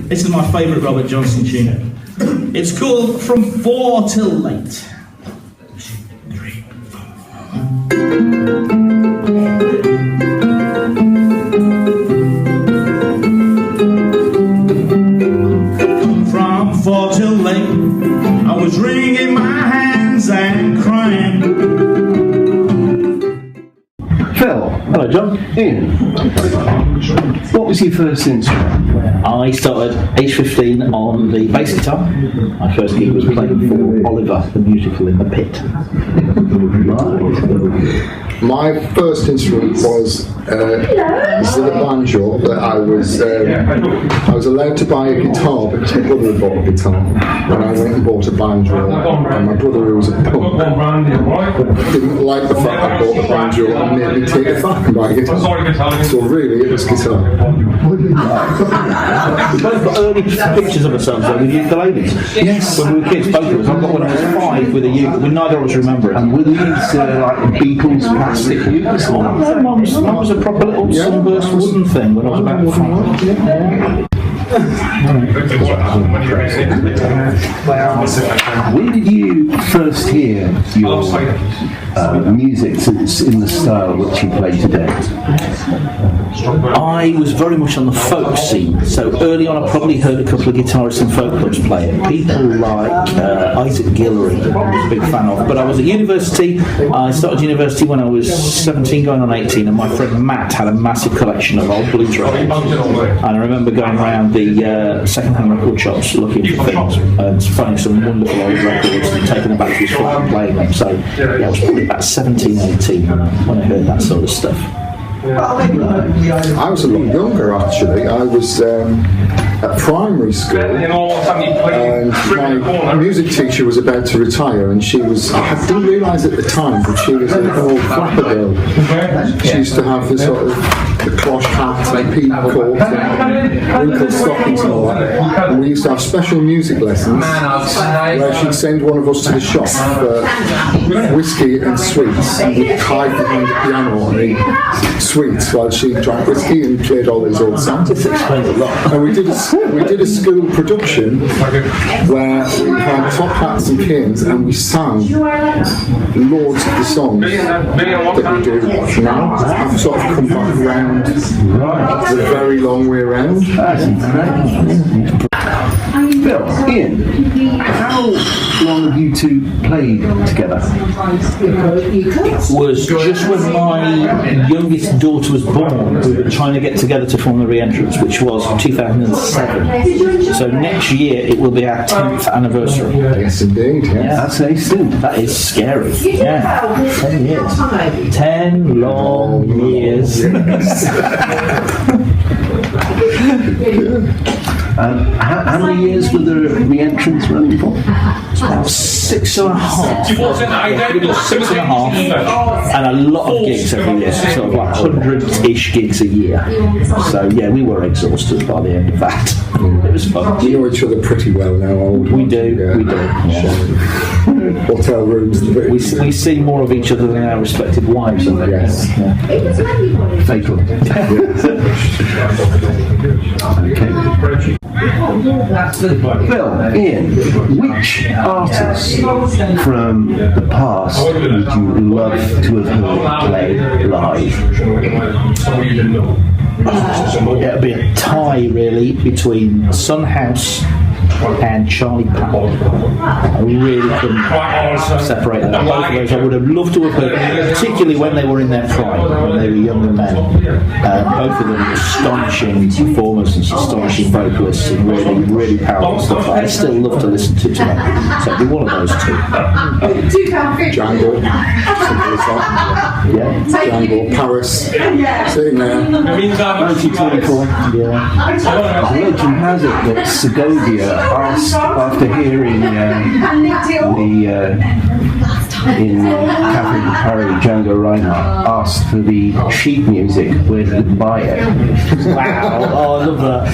This is my favourite Robert Johnson tune. It's called From 4 Till Late. From 4 till late, I was wringing my hands and crying. Phil. Hello, John. Ian. What was your first instrument? I started age 15 on the bass guitar. My first gig was playing for Oliver, the musical in the pit. My first instrument was the banjo. That I was allowed to buy a guitar because my brother had bought a guitar, and I went and bought a banjo. And my brother, who was a punk, didn't like the fact I bought the banjo and made me take it back and buy a guitar. So really, it was guitar. We've both got early pictures of ourselves there with ukuleles. Yes. When we were kids, both of us. I've got one when I was 5 with a ukulele. We neither of us remember it. And were these like Beatles plastic ukes? No, mine was a proper little sunburst wooden thing when I was about 5. When did you first hear your music in the style which you play today? I was very much on the folk scene, so early on I probably heard a couple of guitarists and folk clubs play it. People like Isaac Guillory, I was a big fan of. But I was at university. I started university when I was 17 going on 18, and my friend Matt had a massive collection of old blues records. And I remember going around the second-hand record shops looking for things and finding some wonderful old records and taking them back to his flat and playing them. So yeah, I was probably about 17, 18 when I heard that sort of stuff. I was a lot younger actually. I was at primary school, and my music teacher was about to retire, and she was, I didn't realise at the time, but she was an old flapper girl. She used to have the sort of the cloche hat and peak coat and wrinkled stockings and all that. And we used to have special music lessons where she'd send one of us to the shop for whiskey and sweets, and we'd hide behind the piano and eat sweets while she drank whiskey and played all these old songs. This explains a lot. And we did a school production where we had top hats and canes, and we sang loads of the songs that we do now. I've sort of come back around the very long way around. Phil, Ian, how long have you two played together? It was just when my youngest daughter was born, we were trying to get together to form the Re-Entrance, which was 2007. So next year it will be our 10th anniversary. Yes, indeed. Yes. Yeah, That's very soon. that is scary. Yeah, 10 years. 10 long years. How many years were the Re-Entrance running for? About 6.5. 6.5. And a lot of gigs every year, sort of like 100-ish gigs a year. So yeah, we were exhausted by the end of that. It was fun. We know each other pretty well now, old. We do. Yeah. Hotel rooms. We see more of each other than our respective wives. Yes. Yeah. Fatal. Okay. Phil, Ian, which artists from the past would you love to have heard play live? It'd be a tie really between Son House and Charlie Powell. I really couldn't separate them. Both of those I would have loved to have heard, particularly when they were in their prime, when they were younger men. Both of them astonishing performers and astonishing vocalists and really, really powerful stuff that I still love to listen to today. So it'd be one of those two. Django. Yeah. Django. Paris. Sitting there. 1924. Yeah. Legend has it that Segovia asked, after hearing in Catherine de Paris, Django Reinhardt asked for the sheet music where he could buy it. Wow. Oh, I love that.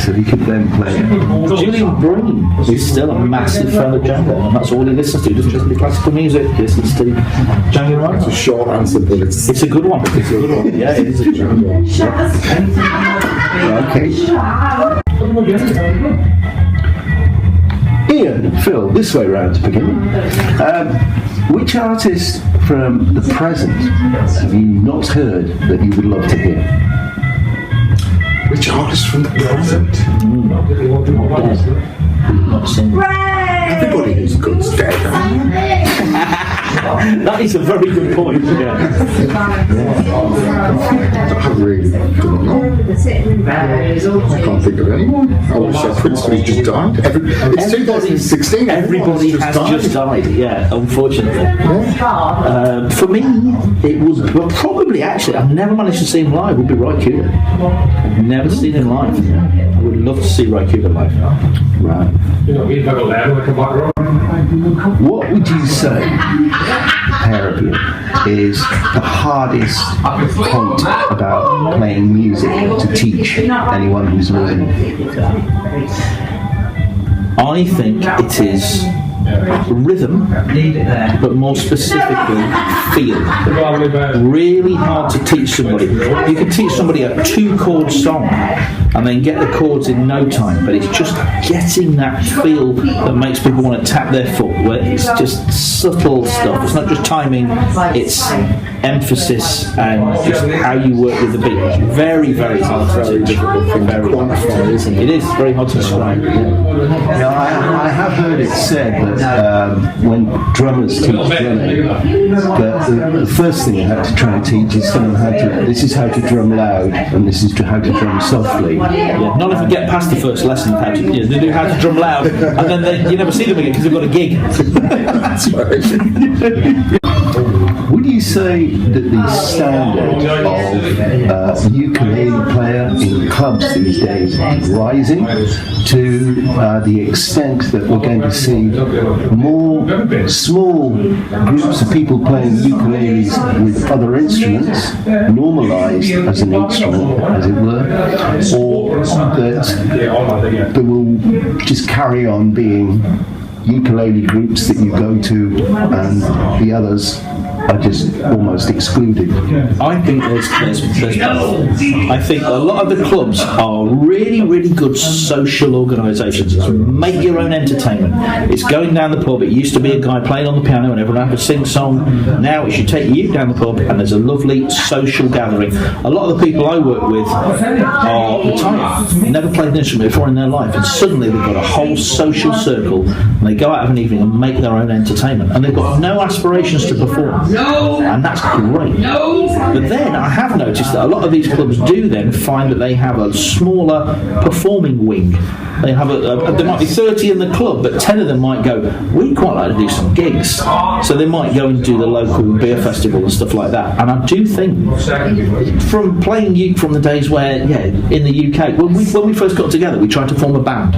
So he could then play it. Julian Breen is still a massive fan of Django, and that's all he listens to. He doesn't listen to classical music, he listens to Django It's a Reinhardt. short answer, but it's It's a good one. It's a good one. Yeah, it is a good one. Right, Okay. Ian, Phil, this way round to begin. Which artist from the present have you not heard that you would love to hear? Which artist from the present? Everybody who's good's dead. That is a very good point. Yeah. I really don't know. I can't think of anyone. I would say Princeton just died. It's 2016. Everybody has just died. Yeah, unfortunately. For me, it was probably actually. I've never managed to see him live. Would be Roy Cooper. I've never seen him live. I would love to see Roy Cooper live. Right. What would you say, pair of you, is the hardest point about playing music to teach anyone who's learning? I think it is rhythm, but more specifically feel. Really hard to teach somebody. You can teach somebody a 2-chord song and then get the chords in no time, but it's just getting that feel that makes people want to tap their foot, where it's just subtle stuff. It's not just timing, it's emphasis and just how you work with the beat. It's very, very hard to teach. Very quantify, isn't it? It is very hard to describe. Yeah, I have heard it said that when drummers teach drumming, that the first thing you have to try and teach is someone this is how to drum loud and this is how to drum softly. Yeah, none of them get past the first lesson. They do how to drum loud, and then you never see them again because they've got a gig. That's right. Would you say that the standard of ukulele player in clubs these days is rising to the extent that we're going to see more small groups of people playing ukuleles with other instruments normalised as an instrument, as it were, or that there will just carry on being ukulele groups that you go to and the others are just almost excluded? I think there's both. I think a lot of the clubs are really, really good social organisations. It's make your own entertainment. It's going down the pub. It used to be a guy playing on the piano and everyone had to sing song. Now it should take you down the pub and there's a lovely social gathering. A lot of the people I work with are retired, never played an instrument before in their life, and suddenly they've got a whole social circle and they go out of an evening and make their own entertainment, and they've got no aspirations to perform. And that's great. But then I have noticed that a lot of these clubs do then find that they have a smaller performing wing. They have there might be 30 in the club, but 10 of them might go, we'd quite like to do some gigs. So they might go and do the local beer festival and stuff like that. And I do think, from playing uke from the days where, in the UK, when we first got together, we tried to form a band.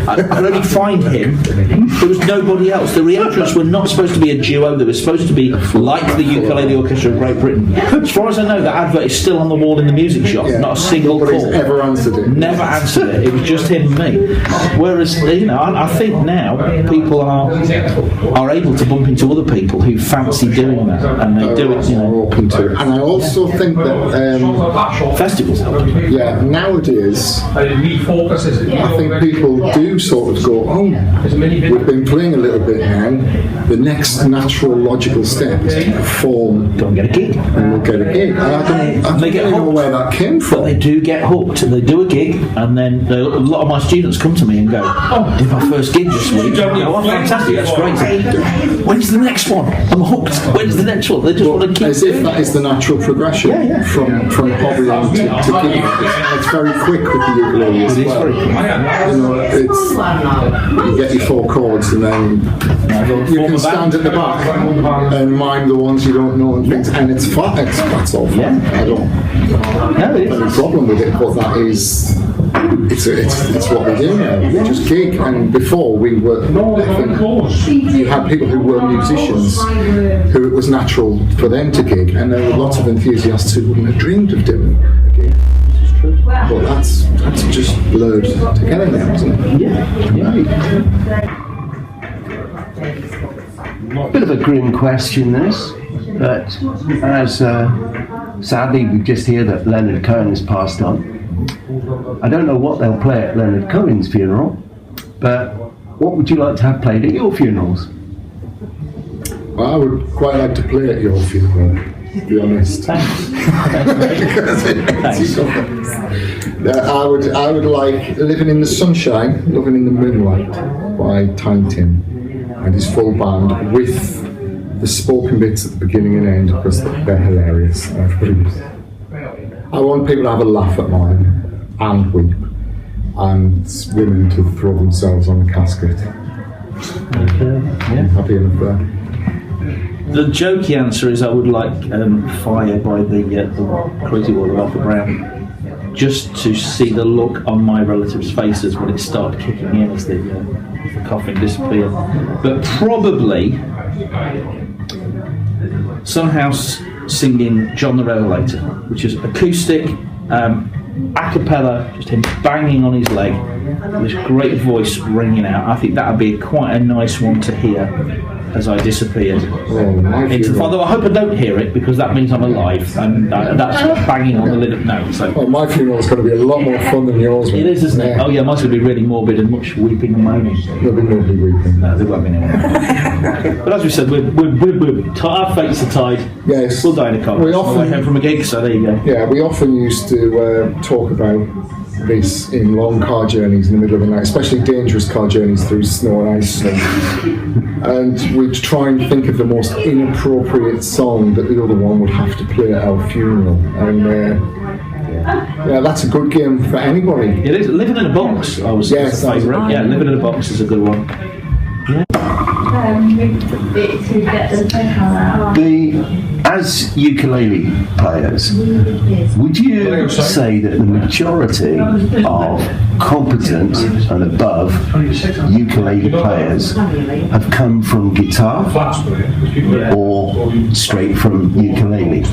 I could only find him. There was nobody else. The Reentrants were not supposed to be a duo. They were supposed to be like the Ukulele Orchestra of Great Britain. As far as I know, that advert is still on the wall in the music shop. Not a single call. Never answered it. Never answered it. It was just him and me. Whereas, I think now people are able to bump into other people who fancy doing that, and they do it. Open to it. And I also think that festivals help. Yeah, nowadays I think people do sort of go, we've been playing a little bit now. The next natural, logical step is to perform. Go and get a gig. And we'll get a gig. I don't know where that came from. But they do get hooked. They do a gig, and then a lot of my students come to me and go, I did my first gig this week. Oh, fantastic, that's great. When's the next one? I'm hooked. When's the next one? They just want to keep as if that is the natural progression from hobby on to gig. It's very quick with the ukulele as well. You get your 4 chords and then you can stand at the back and mind the ones you don't know and things, and it's fun. That's all fun. I don't have any problem with it, but that is it's what we do now. We just gig, and before we were, I think you had people who were musicians who it was natural for them to gig, and there were lots of enthusiasts who wouldn't have dreamed of doing a gig. But that's just blurred together now, isn't it? Yeah. Bit of a grim question, this, but as sadly we just hear that Leonard Cohen has passed on. I don't know what they'll play at Leonard Cohen's funeral, but what would you like to have played at your funerals? Well, I would quite like to play at your funeral, to be honest. Thanks. I would like Living in the Sunshine, Loving in the Moonlight by Tiny Tim and his full band with the spoken bits at the beginning and end because they're hilarious. I want people to have a laugh at mine and weep and women to throw themselves on the casket. Yeah. Happy enough there. The jokey answer is I would like Fire by the Crazy World of Arthur Brown, just to see the look on my relatives' faces when it started kicking in as the coughing disappeared. But probably Sunhouse singing John the Revelator, which is acoustic, a cappella, just him banging on his leg, this great voice ringing out. I think that would be quite a nice one to hear as I disappeared into the Although I hope I don't hear it because that means I'm alive and that's banging on the lid of no. So well, my funeral's going to be a lot more fun than yours. It is, isn't it? Oh yeah, mine's going to be really morbid and much weeping and moaning. There'll be nobody weeping. No, there won't be anyone. But as we said, our fates are tied. Yes. We'll die in a car. We often home from a gig, so there you go. Yeah, we often used to talk about this in long car journeys in the middle of the night, especially dangerous car journeys through snow and ice. And we'd try and think of the most inappropriate song that the other one would have to play at our funeral. And yeah, that's a good game for anybody. It is. Living in a Box, I was a favourite. Yeah, Living in a Box is a good one. Yeah. As ukulele players, would you say that the majority of competent and above ukulele players have come from guitar or straight from ukulele?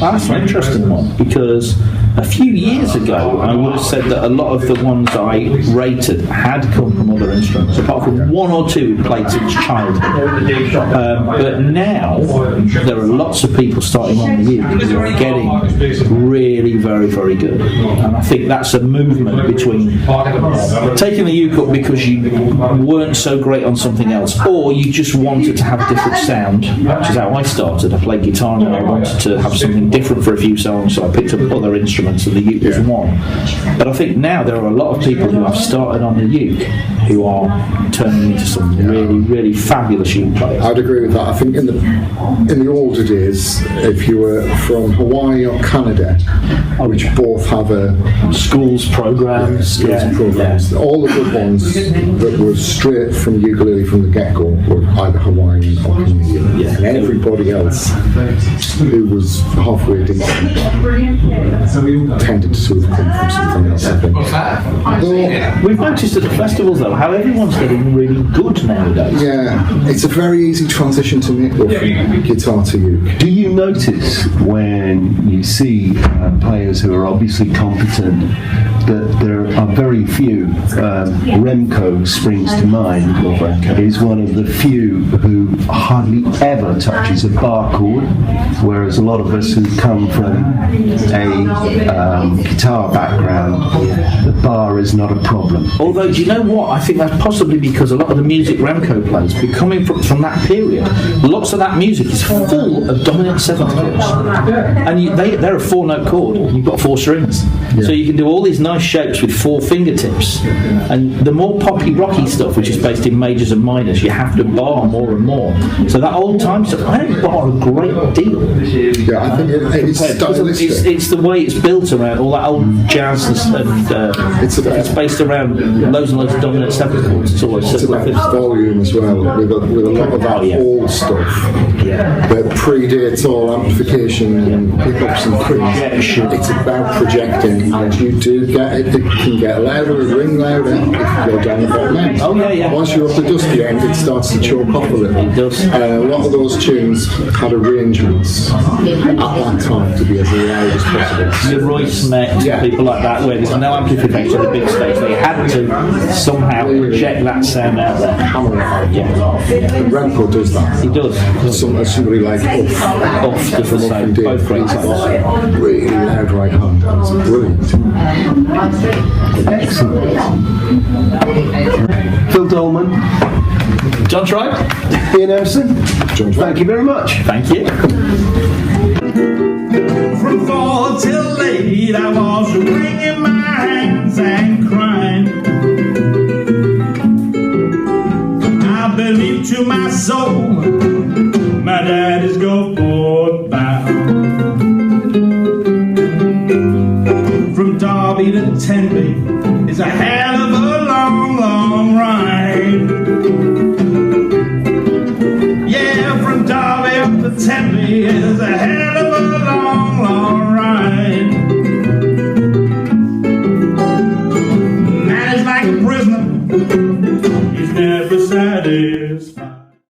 That's an interesting one because a few years ago I would have said that a lot of the ones I rated had come from other instruments, apart from one or two who played since childhood. But now there are lots of people starting on the uke who are getting really very, very good. And I think that's a movement between taking the uke up because you weren't so great on something else, or you just wanted to have a different sound, which is how I started. I played guitar and I wanted to have something different for a few songs, so I picked up other instruments and the uke was one. But I think now there are a lot of people who have started on the uke who are turning into some really, really fabulous uke players. I'd agree with that. I think in the older days, if you were from Hawaii or Canada, which both have schools programs, all the good ones that were straight from ukulele from the get-go were either Hawaiian or Canadian, and everybody else who was halfway decent tended to have come from something else, I think. We've noticed at the festivals though how everyone's getting really good nowadays. Yeah, it's a very easy transition to make from guitar to uke. Do you notice when you see players who are obviously competent that there are very few? Remco springs to mind. Is one of the few who hardly ever touches a bar chord, whereas a lot of us who come from a guitar background, the bar is not a problem. Although, do you know what? I think that's possibly because a lot of the music Remco plays, coming from that period, lots of that music is full of dominant seventh chords. And they're a 4-note chord. You've got 4 strings. Yeah. So you can do all these nice shapes with 4 fingertips. And the more poppy, rocky stuff, which is based in majors and minors, you have to bar more and more. So that old time stuff, I don't bar a great deal. Yeah, I think it's stylistic. It's the way it's built around all that old jazz and it's based around loads and loads of dominant seventh chords. It's about volume as well, with a lot of that old stuff that predates all amplification and pickups and projection. It's about projecting, and you do get it. It can get louder, ring louder if you go down the bottom end. Oh yeah. Once you're up the dusty end, it starts to choke off a little. It does. A lot of those tunes had arrangements at that time to be as loud as possible. The Royce Met, people like that, where there's no amplification on the big stage, they had to somehow project that sound out there. Hammer it out. And Remco does that. He does. Somebody like Off does the same. Both great songs. Really loud right hand. It's brilliant. Excellent. Phil Doleman, John Tribe. Ian Emmerson, thank you very much. Thank you. From fall till late, I was wringing my hands and crying. I believe to my soul, my daddy's go forth bound. From Derby to Tenby is a hell of a long, long ride. Yeah, from Derby up to Tenby is a hell